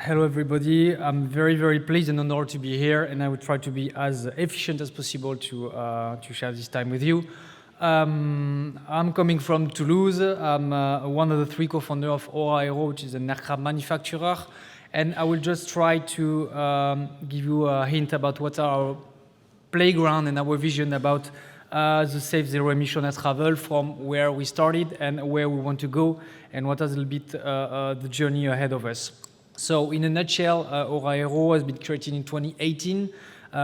Hello, everybody. I'm very, very pleased and honored to be here, and I will try to be as efficient as possible to share this time with you. I'm coming from Toulouse. I'm one of the three co-founders of Aura Aero, which is an aircraft manufacturer, and I will just try to give you a hint about what our playground and our vision about the safe zero-emission air travel from where we started and where we want to go, and what is a little bit the journey ahead of us. So in a nutshell, Aura Aero has been created in 2018.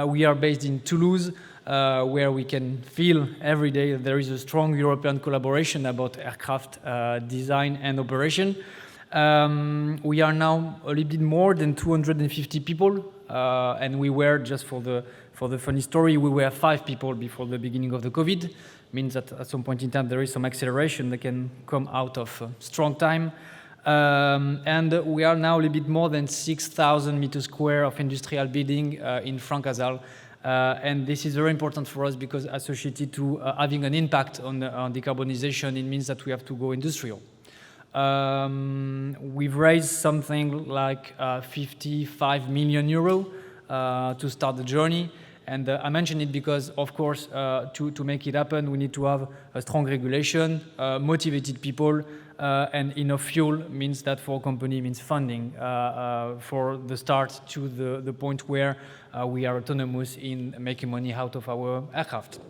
We are based in Toulouse, where we can feel every day that there is a strong European collaboration about aircraft design and operation. We are now a little bit more than 250 people, and we were, just for the funny story, we were 5 people before the beginning of the COVID. Means that at some point in time there is some acceleration that can come out of strong time. And we are now a little bit more than 6,000 meters square of industrial building in Francazal. And this is very important for us because associated to having an impact on decarbonization, it means that we have to go industrial. We've raised something like 55 million euro to start the journey. And I mention it because, of course, to make it happen, we need to have a strong regulation, motivated people, and enough fuel means that for a company means funding for the start to the point where we are autonomous in making money out of our aircraft.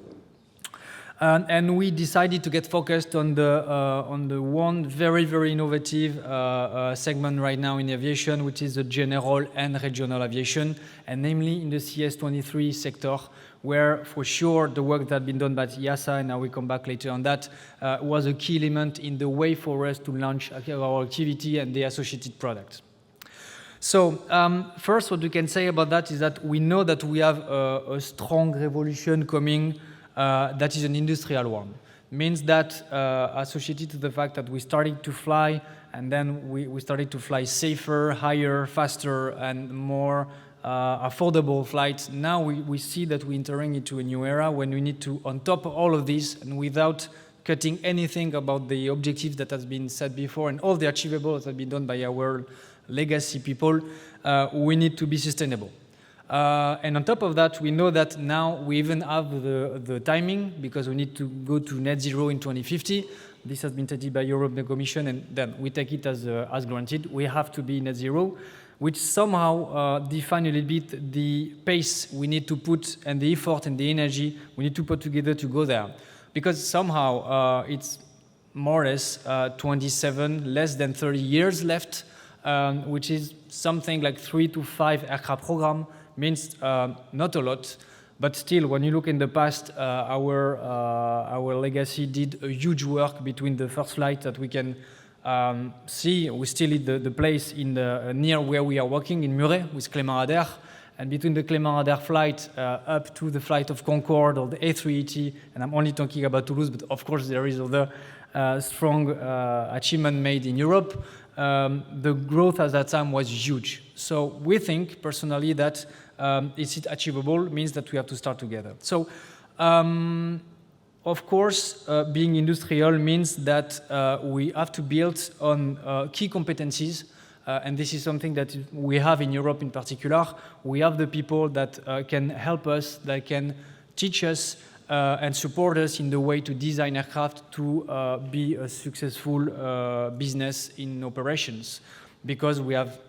And we decided to get focused on the one very, very innovative segment right now in aviation, which is the general and regional aviation, and namely in the CS23 sector, where for sure the work that had been done by EASA, and I will come back later on that, was a key element in the way for us to launch our activity and the associated products. So first, what we can say about that is that we know that we have a strong revolution coming that is an industrial one. Means that associated to the fact that we started to fly, and then we started to fly safer, higher, faster, and more affordable flights. Now we see that we're entering into a new era when we need to, on top of all of this, and without cutting anything about the objectives that has been said before and all the achievables that have been done by our legacy people, we need to be sustainable. And on top of that, we know that now we even have the timing, because we need to go to net zero in 2050. This has been stated by European Commission, and then we take it as granted. We have to be net zero, which somehow define a little bit the pace we need to put and the effort and the energy we need to put together to go there. Because somehow it's more or less 27, less than 30 years left, which is something like 3 to 5 aircraft program. Means not a lot, but still, when you look in the past, our legacy did a huge work between the first flight that we can see. We still need the place in near where we are working in Muret with Clément Ader, and between the Clément Ader flight up to the flight of Concorde or the A380, and I'm only talking about Toulouse, but of course there is other strong achievement made in Europe. The growth at that time was huge. So we think personally that is it achievable means that we have to start together. So of course being industrial means that we have to build on key competencies, and this is something that we have in Europe in particular. We have the people that can help us, that can teach us and support us in the way to design aircraft to be a successful business in operations, because we have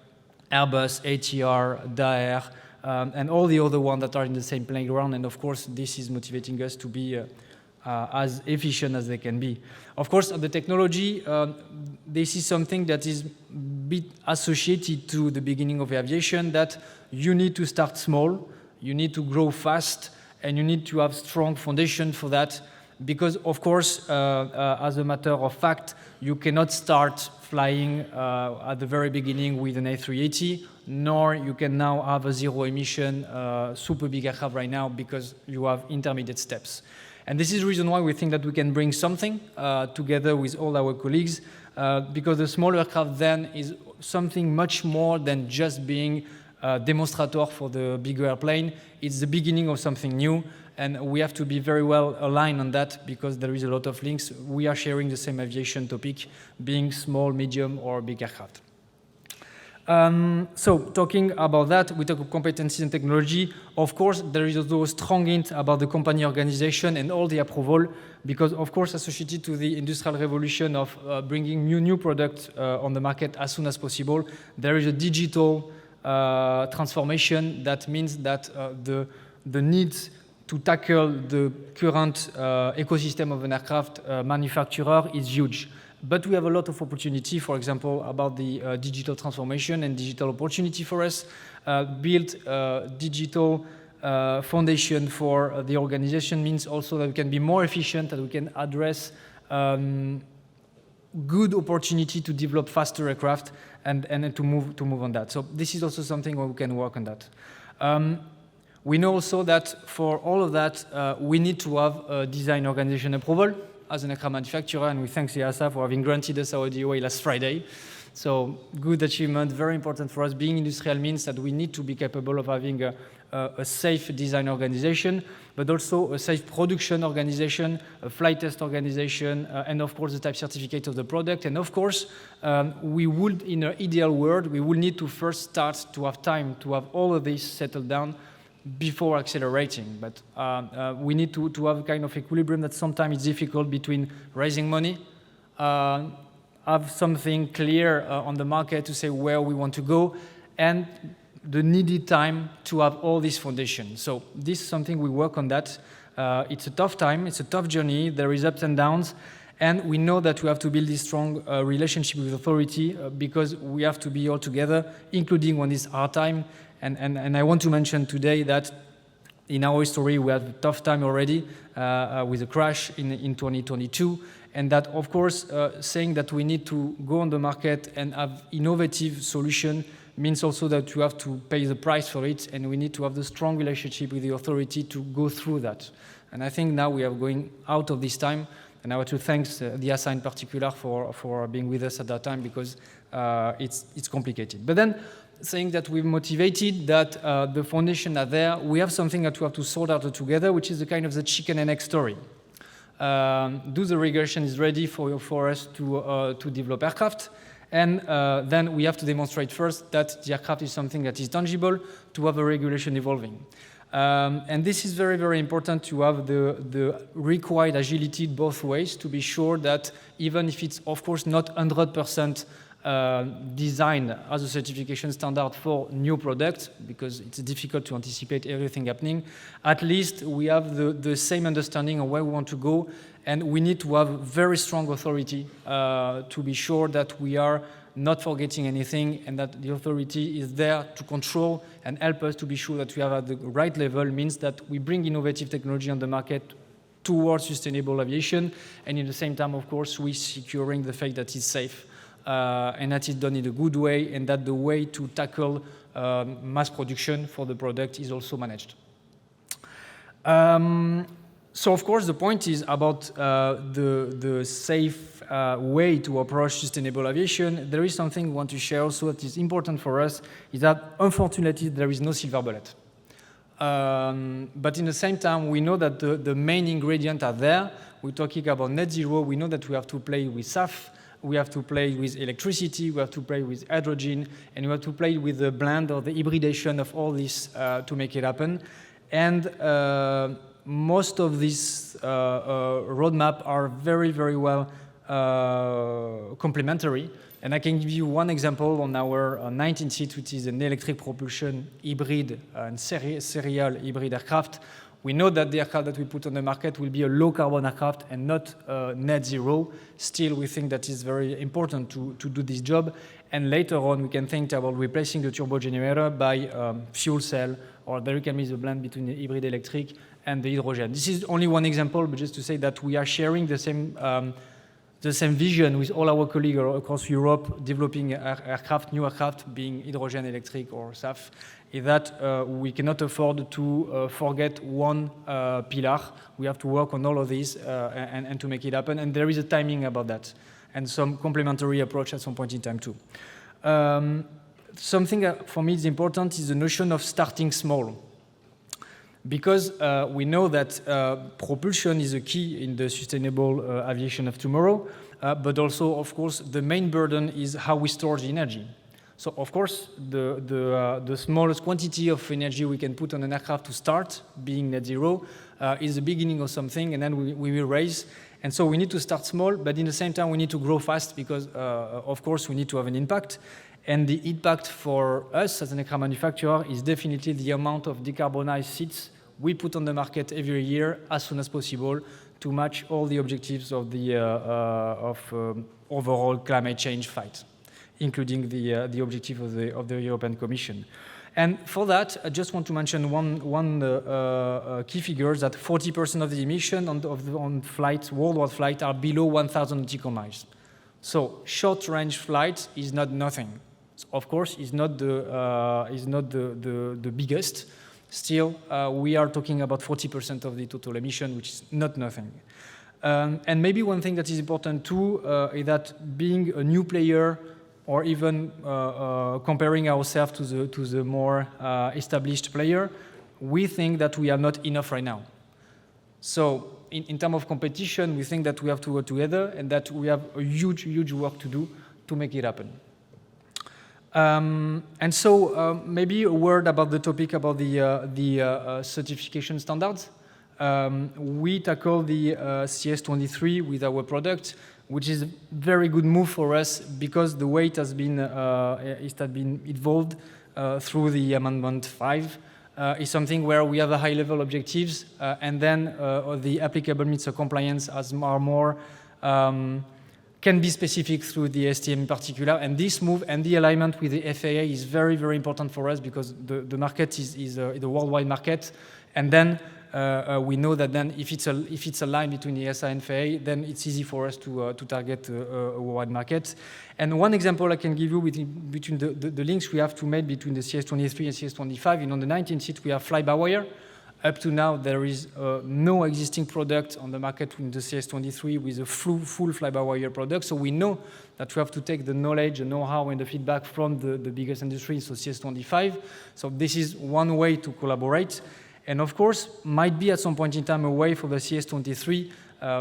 Airbus, ATR, Daher, and all the other ones that are in the same playground, and of course this is motivating us to be as efficient as they can be. Of course, the technology, this is something that is a bit associated to the beginning of aviation, that you need to start small, you need to grow fast, and you need to have strong foundation for that, because of course, as a matter of fact, you cannot start flying at the very beginning with an A380, nor you can now have a zero-emission super big aircraft right now, because you have intermediate steps. And this is the reason why we think that we can bring something together with all our colleagues, because the small aircraft then is something much more than just being a demonstrator for the bigger airplane. It's the beginning of something new, and we have to be very well aligned on that, because there is a lot of links. We are sharing the same aviation topic, being small, medium, or big aircraft. So talking about that, we talk of competencies and technology. Of course, there is also a strong hint about the company organization and all the approval, because of course, associated to the industrial revolution of bringing new products on the market as soon as possible, there is a digital transformation. That means that the needs to tackle the current ecosystem of an aircraft manufacturer is huge. But we have a lot of opportunity, for example, about the digital transformation and digital opportunity for us. Build digital foundation for the organization means also that we can be more efficient, that we can address good opportunity to develop faster aircraft and to move on that. So this is also something where we can work on that. We know also that for all of that, we need to have a design organization approval as an aircraft manufacturer, and we thank the ASA for having granted us our DOA last Friday. So good achievement, very important for us. Being industrial means that we need to be capable of having a safe design organization, but also a safe production organization, a flight test organization, and of course the type certificate of the product. And of course, we would, in an ideal world, we would need to first start to have time to have all of this settled down before accelerating. But we need to have a kind of equilibrium that sometimes is difficult between raising money, have something clear on the market to say where we want to go, and the needed time to have all this foundation. So this is something we work on that. It's a tough time, it's a tough journey, there is ups and downs, and we know that we have to build this strong relationship with authority because we have to be all together, including when it's hard time. And I want to mention today that in our history, we had a tough time already with a crash in 2022. And that, of course, saying that we need to go on the market and have innovative solution means also that you have to pay the price for it. And we need to have the strong relationship with the authority to go through that. And I think now we are going out of this time. And I want to thank the ASA in particular for being with us at that time, because it's complicated. But then, saying that we're motivated, that the foundation are there, we have something that we have to sort out together, which is the kind of the chicken and egg story. Do the regulation is ready for us to develop aircraft, and then we have to demonstrate first that the aircraft is something that is tangible to have a regulation evolving. And this is very, very important to have the required agility both ways, to be sure that even if it's, of course, not 100% designed as a certification standard for new products, because it's difficult to anticipate everything happening, at least we have the same understanding of where we want to go, and we need to have very strong authority to be sure that we are not forgetting anything, and that the authority is there to control and help us to be sure that we are at the right level. Means that we bring innovative technology on the market towards sustainable aviation, and in the same time, of course, we're securing the fact that it's safe. And that is done in a good way, and that the way to tackle mass production for the product is also managed. So, of course, the point is about the safe way to approach sustainable aviation. There is something we want to share also that is important for us, is that unfortunately there is no silver bullet. But in the same time, we know that the main ingredients are there. We're talking about net zero. We know that we have to play with SAF. We have to play with electricity, we have to play with hydrogen, and we have to play with the blend or the hybridation of all this to make it happen. And most of these roadmap are very, very well complementary. And I can give you one example on our 19 seat, which is an electric propulsion hybrid and serial hybrid aircraft. We know that the aircraft that we put on the market will be a low-carbon aircraft and not net zero. Still, we think that is very important to do this job. And later on, we can think about replacing the turbo generator by fuel cell, or there can be the blend between the hybrid electric and the hydrogen. This is only one example, but just to say that we are sharing the same vision with all our colleagues across Europe, developing aircraft, new aircraft, being hydrogen, electric, or SAF, is that we cannot afford to forget one pillar. We have to work on all of these and to make it happen. And there is a timing about that, and some complementary approach at some point in time too. Something that for me is important is the notion of starting small. Because we know that propulsion is a key in the sustainable aviation of tomorrow, but also, of course, the main burden is how we store the energy. So of course, the smallest quantity of energy we can put on an aircraft to start being net zero is the beginning of something, and then we will raise. And so we need to start small, but in the same time we need to grow fast because of course we need to have an impact. And the impact for us as an aircraft manufacturer is definitely the amount of decarbonized seats we put on the market every year as soon as possible to match all the objectives of the overall climate change fight, including the objective of the European Commission. And for that, I just want to mention one key figure, that 40% of the emission on flights, worldwide flight, are below 1,000 nautical miles. So short-range flight is not nothing. So of course, it's not the biggest. Still, we are talking about 40% of the total emission, which is not nothing. And maybe one thing that is important too is that being a new player, or even comparing ourselves to the more established player, we think that we are not enough right now. So in terms of competition, we think that we have to work together and that we have a huge work to do to make it happen. And so maybe a word about the topic about the certification standards. We tackle the CS23 with our product, which is a very good move for us because the way it has been evolved through the Amendment 5 is something where we have a high-level objectives, and then the applicable means of compliance are more can be specific through the STM in particular. And this move and the alignment with the FAA is very important for us because the market is a worldwide market, and then we know that then if it's a line between the EASA and FAA, then it's easy for us to target a worldwide market. And one example I can give you between the links we have to make between the CS23 and CS25, on the 19 seat we have fly-by-wire. Up to now, there is no existing product on the market with the CS23 with a full fly-by-wire product. So we know that we have to take the knowledge, the know-how, and the feedback from the biggest industry, so CS25. So this is one way to collaborate. And of course, might be at some point in time a way for the CS23,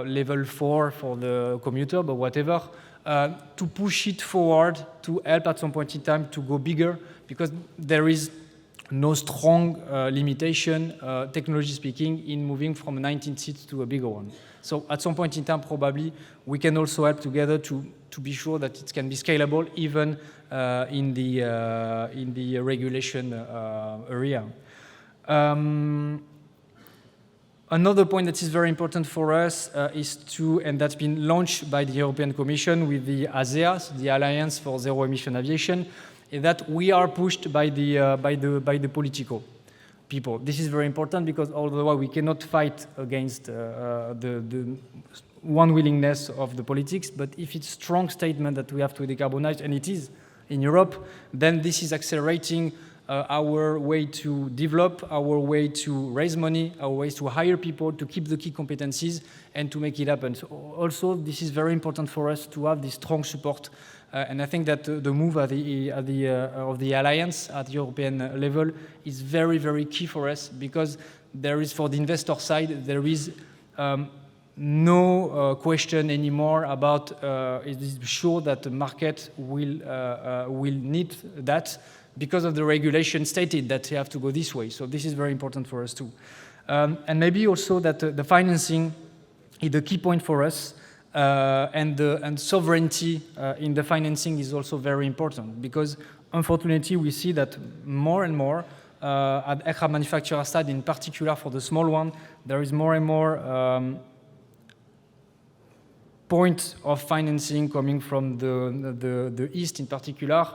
level 4 for the commuter, but whatever, to push it forward, to help at some point in time to go bigger, because there is no strong limitation, technology speaking, in moving from 19 seats to a bigger one. So at some point in time, probably, we can also help together to be sure that it can be scalable even in the regulation area. Another point that is very important for us is and that's been launched by the European Commission with the ASEA, the Alliance for Zero Emission Aviation, is that we are pushed by the political people. This is very important because although we cannot fight against the unwillingness of the politics, but if it's a strong statement that we have to decarbonize, and it is in Europe, then this is accelerating our way to develop, our way to raise money, our ways to hire people, to keep the key competencies, and to make it happen. So also, this is very important for us to have this strong support. And I think that the move of the alliance at the European level is very key for us, because there is, for the investor side, there is no question anymore about is it sure that the market will need that, because of the regulation stated that they have to go this way. So this is very important for us too. And maybe also that the financing is the key point for us, and sovereignty in the financing is also very important, because unfortunately we see that more and more at aircraft manufacturer side, in particular for the small one, there is more and more points of financing coming from the East in particular,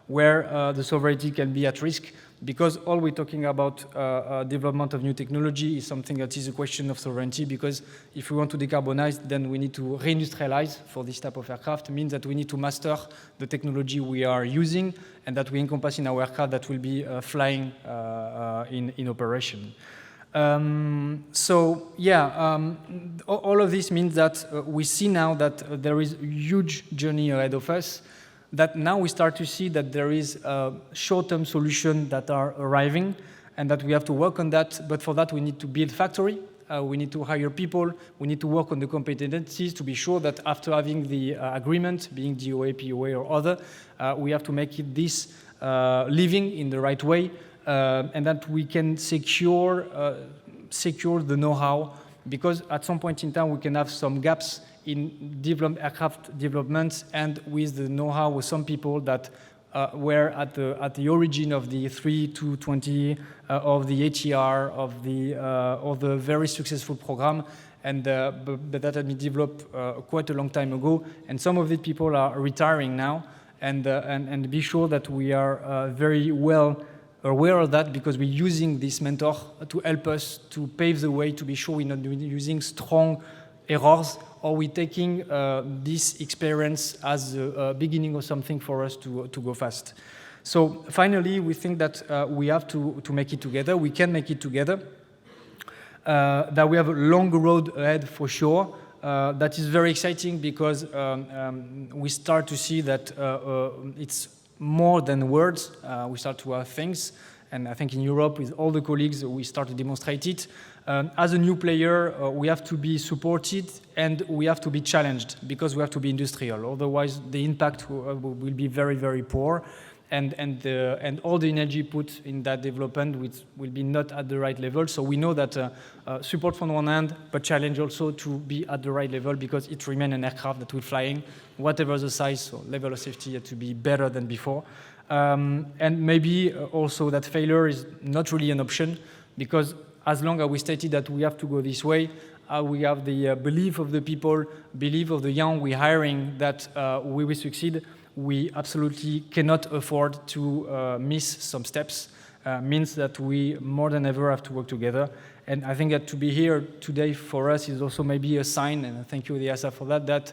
where the sovereignty can be at risk, because all we're talking about development of new technology is something that is a question of sovereignty, because if we want to decarbonize, then we need to reindustrialize for this type of aircraft. It means that we need to master the technology we are using and that we encompass in our aircraft that will be flying in operation. So yeah, all of this means that we see now that there is a huge journey ahead of us, that now we start to see that there is short-term solutions that are arriving and that we have to work on that. But for that, we need to build factory we need to hire people, we need to work on the competencies to be sure that after having the agreement, being DOA, POA, or other, we have to make it this living in the right way, and that we can secure the know-how, because at some point in time we can have some gaps in aircraft development, and with the know-how with some people that were at the origin of the 3-220, of the ATR, of the very successful program, and but that had been developed quite a long time ago, and some of these people are retiring now, and be sure that we are very well aware of that, because we're using this mentor to help us to pave the way, to be sure we're not using strong errors, or we're taking this experience as the beginning of something for us to go fast. So finally, we think that we have to make it together. We can make it together. That we have a long road ahead for sure. That is very exciting, because we start to see that it's more than words. We start to have things. And I think in Europe, with all the colleagues, we start to demonstrate it. As a new player, we have to be supported, and we have to be challenged, because we have to be industrial. Otherwise, the impact will be very, very poor. And all the energy put in that development will be not at the right level. So we know that support from one hand, but challenge also to be at the right level, because it remains an aircraft that will flying, whatever the size, so level of safety had to be better than before. And maybe also that failure is not really an option, because as long as we stated that we have to go this way, we have the belief of the people, belief of the young we're hiring that we will succeed. We absolutely cannot afford to miss some steps. Means that we more than ever have to work together. And I think that to be here today for us is also maybe a sign, and thank you, the ASA, for that,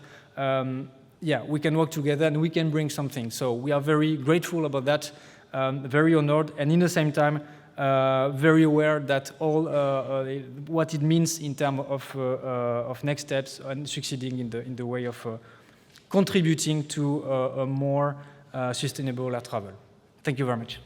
yeah, we can work together and we can bring something. So we are very grateful about that, very honored, and in the same time, very aware that all what it means in terms of next steps and succeeding in the way of contributing to a more sustainable air travel. Thank you very much.